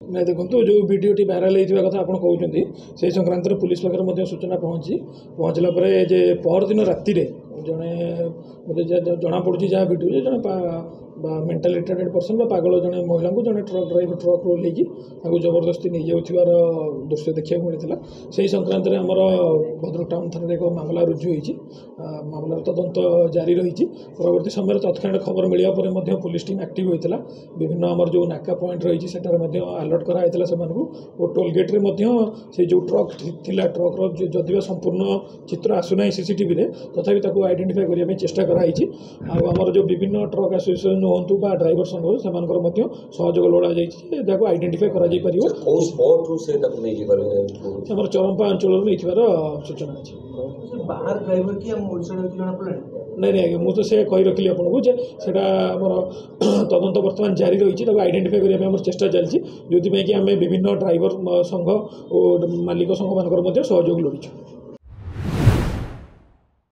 ना देखो जो भिडटी भाइराल होता कथा आप कहते से संक्रांत पुलिस पाखे सूचना पहुँचला परदिन राति जड़े मतलब जना पड़ी जहाँ भिडियो जड़े मेंटल रिटार्डेड पर्सन पागल जड़े महिला को जड़े ट्रक ड्राइवर ट्रक रोल्क जबरदस्ती नहीं जाऊर दृश्य देखा मिलता से संक्रांत में आमर भद्रक टाउन थाना एक मामला रुजु होती मामलार तदंत जारी रही परवर्ती समय तत्काल खबर मिलवा पर पुलिस टीम एक्टिव होता विभिन्न आमर जो नाका पॉइंट रही है अलर्ट कराई से और टोल गेट्रे से जो ट्रक थिला ट्रक्र जदि संपूर्ण चित्र आसुना सीसीटीवी तथापि आइडेंटिफाई करने चेष्टा कराई आमर जो विभिन्न ट्रक एसोसिएशन हूँ ड्राइवर संघ से सहयोग लोड़ा जाए आइडेंटिफाई कर चरंपा अंचल नहीं सूचना अच्छी नहीं नहीं आज्ञा मुझे से कही रखी आपको सेटा आमर तदंत बर्तमान जारी रही आइडेंटिफाई करने चेष्टा चलती जो कि आम विभिन्न ड्राइवर संघ और मालिक संघ मान सहयोग लोड़ी।